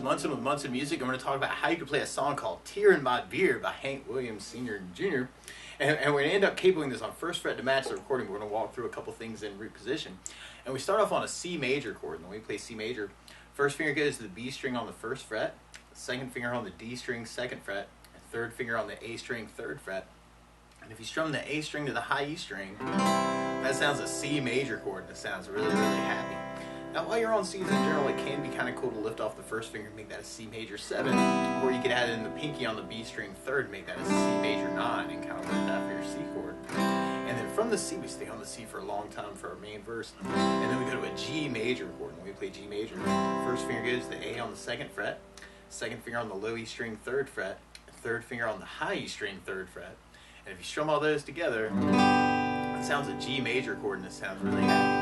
Munson with Munson Music. I'm going to talk about how you can play a song called Tear in My Beer by Hank Williams Sr. and Jr. And we're going to end up capoing this on first fret to match the recording. We're going to walk through a couple things in root position. And we start off on a C major chord. And when we play C major, first finger goes to the B string on the first fret, second finger on the D string, second fret, and third finger on the A string, third fret. And if you strum the A string to the high E string, that sounds a C major chord, and it sounds really, really happy. Now, while you're on C's in general, it can be kind of cool to lift off the first finger and make that a C major 7, or you could add in the pinky on the B string third and make that a C major 9 and kind of work that for your C chord. And then from the C, we stay on the C for a long time for our main verse, and then we go to a G major chord. When we play G major, first finger goes to the A on the second fret, second finger on the low E string third fret, third finger on the high E string third fret. And if you strum all those together, it sounds a G major chord, and it sounds really happy.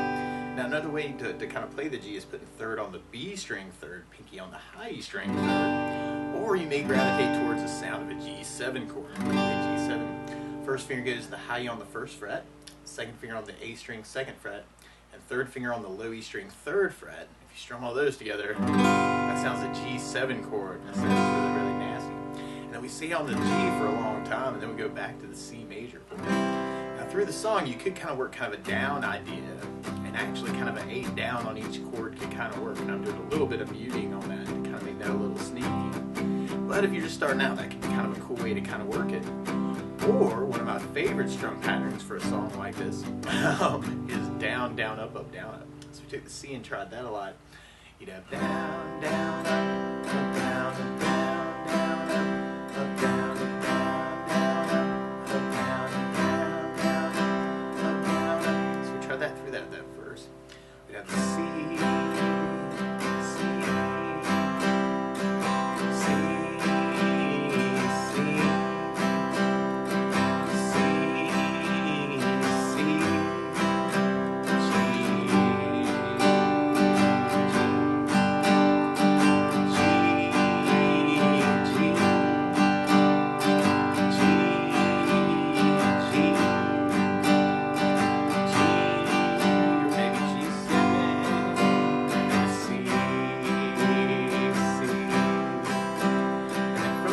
Now, another way to kind of play the G is putting third on the B string third, pinky on the high E string third, or you may gravitate towards the sound of a G7 chord. G7. First finger goes to the high E on the first fret, second finger on the A string second fret, and third finger on the low E string third fret. If you strum all those together, that sounds a G7 chord. That sounds really, really nasty. And then we stay on the G for a long time, and then we go back to the C major chord. Now, through the song, you could kind of work kind of a down idea, and actually kind of an 8 down on each chord could kind of work. And I'm doing a little bit of muting on that to kind of make that a little sneaky. But if you're just starting out, that can be kind of a cool way to kind of work it. Or one of my favorite strum patterns for a song like this is down, down, up, down, up. So we took the C and tried that a lot. You'd have down, down, up, down, up, down, down, up, down, up, down, down, up, down, down, down, up, down, up. So we tried that through that verse. We'd have the C,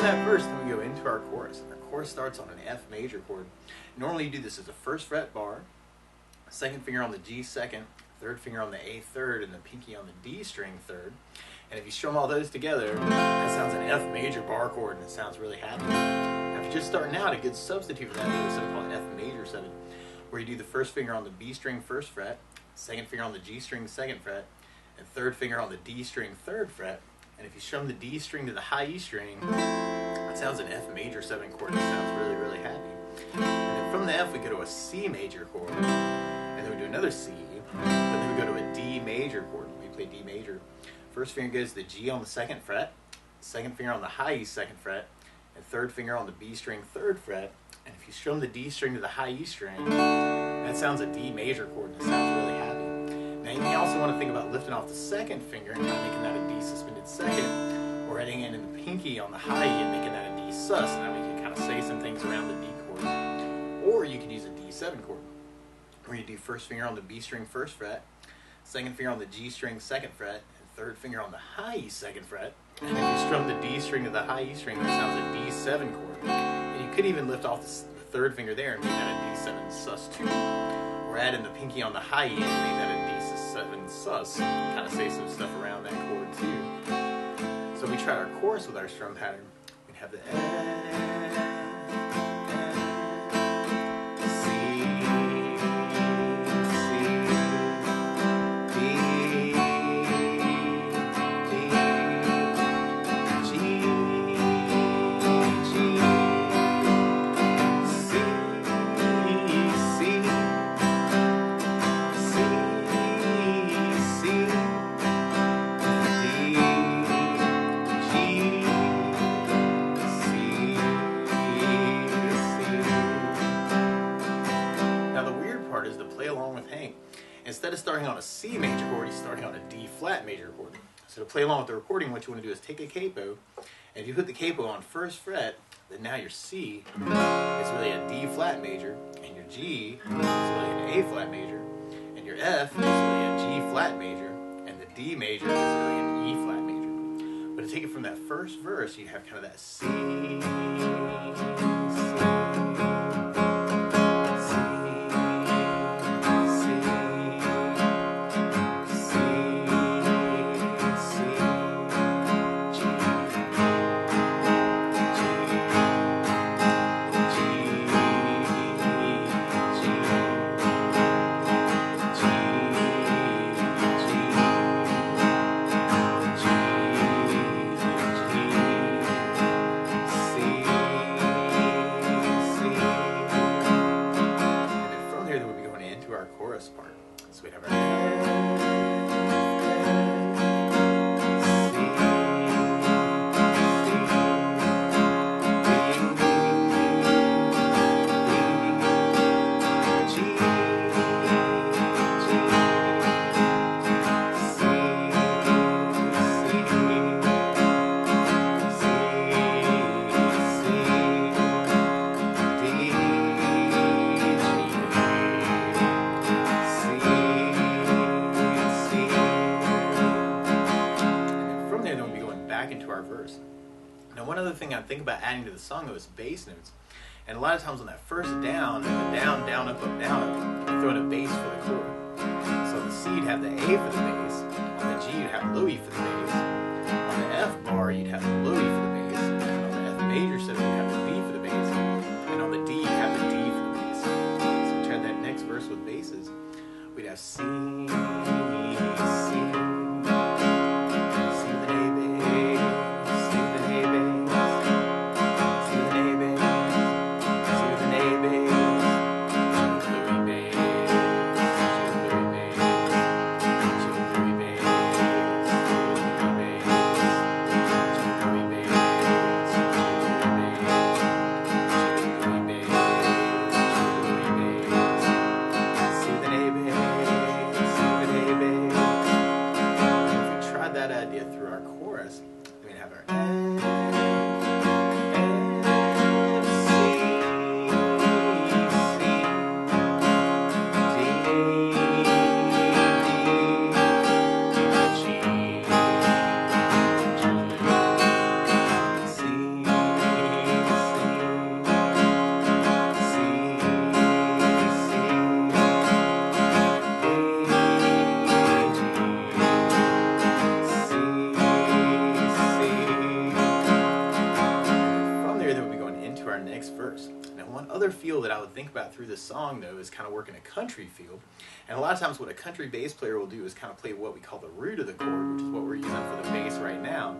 that verse, then we go into our chorus. Our chorus starts on an F major chord. Normally you do this as a first fret bar, second finger on the G second, third finger on the A third, and the pinky on the D string third. And if you strum all those together, that sounds an F major bar chord, and it sounds really happy. Now, if you're just starting out, a good substitute for that is something called F major 7, where you do the first finger on the B string first fret, second finger on the G string second fret, and third finger on the D string third fret. And if you strum the D string to the high E string, it sounds an F major 7 chord. It sounds really, really happy. And then from the F, we go to a C major chord. And then we do another C. But then we go to a D major chord. We play D major. First finger goes to the G on the second fret, second finger on the high E second fret, and third finger on the B string third fret. And if you strum the D string to the high E string, that sounds a D major chord. And it sounds really happy. Now, you may also want to think about lifting off the second finger and kind of making that a D suspended second, or adding in the pinky on the high E and making that a D sus, and then we can kind of say some things around the D chord. Or you could use a D7 chord, where you do first finger on the B string first fret, second finger on the G string second fret, and third finger on the high E second fret. And if you strum the D string to the high E string, that sounds a D7 chord. And you could even lift off the third finger there and make that a D7 sus 2. Or add in the pinky on the high E and make that a D7 sus, kind of say some stuff around that chord too. So we try our chorus with our strum pattern. We'd have the F, is to play along with Hank. Instead of starting on a C major chord, he's starting on a D flat major chord. So to play along with the recording, what you want to do is take a capo, and if you put the capo on first fret, then now your C is really a D flat major, and your G is really an A flat major, and your F is really a G flat major, and the D major is really an E flat major. But take it from that first verse, you have kind of that C, part. So we'd have our into our verse. Now, one other thing I think about adding to the song though is bass notes. And a lot of times on that first down, the down, down, up, you throw in a bass for the chord. So on the C you'd have the A for the bass, on the G you'd have low E for the bass, on the F bar you'd have the low E for the bass, and on the F major 7 you'd have the B for the bass, and on the D you'd have the D for the bass. So we tried that next verse with basses. We'd have C, C, through our chorus, we have our verse. Now, one other feel that I would think about through this song though is kind of working a country feel. And a lot of times what a country bass player will do is kind of play what we call the root of the chord, which is what we're using for the bass right now.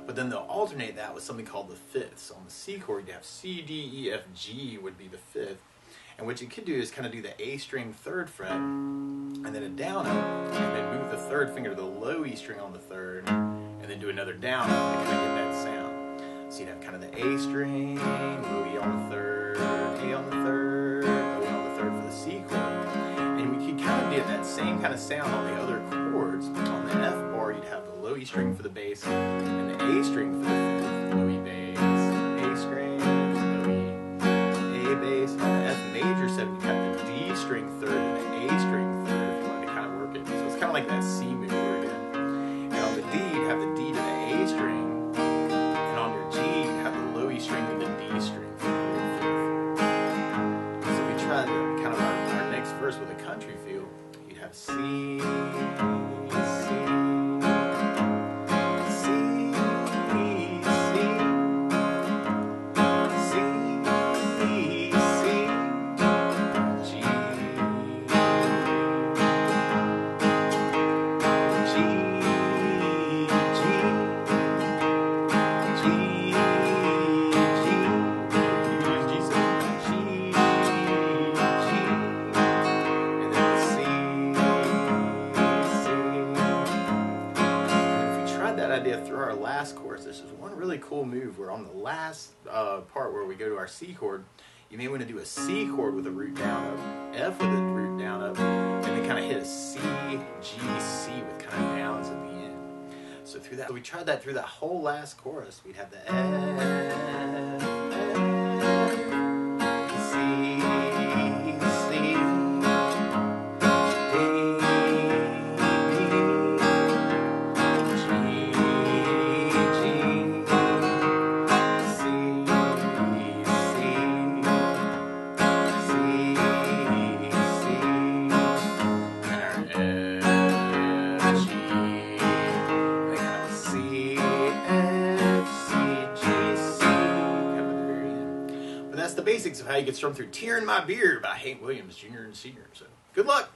But then they'll alternate that with something called the fifth. So on the C chord you have C, D, E, F, G would be the fifth. And what you could do is kind of do the A string 3rd fret and then a down up and then move the 3rd finger to the low E string on the 3rd and then do another down up to kind of get that sound. So you'd have kind of the A string, low E on the 3rd, A on the 3rd, low E on the 3rd for the C chord. And we could kind of get that same kind of sound on the other chords. On the F bar, you'd have the low E string for the bass and the A string for the 5th, low E bass, A string, low E, A bass. On the F major 7, you'd have the D string 3rd and the A string 3rd if you wanted to kind of work it. So it's kind of like that C move again. And on the D, you'd have the D to the A string. String and the D string for the 5th. So we tried kind of our next verse with a country feel. You'd have C, idea through our last chorus. This is one really cool move where on the last part where we go to our C chord, you may want to do a C chord with a root down up, F with a root down up, and then kind of hit a C, G, C with kind of downs at the end. So through that, we tried that through that whole last chorus. We'd have the F, G, basics of how you get strummed through Tear in My Beer by Hank Williams, Jr. and Sr. So, good luck.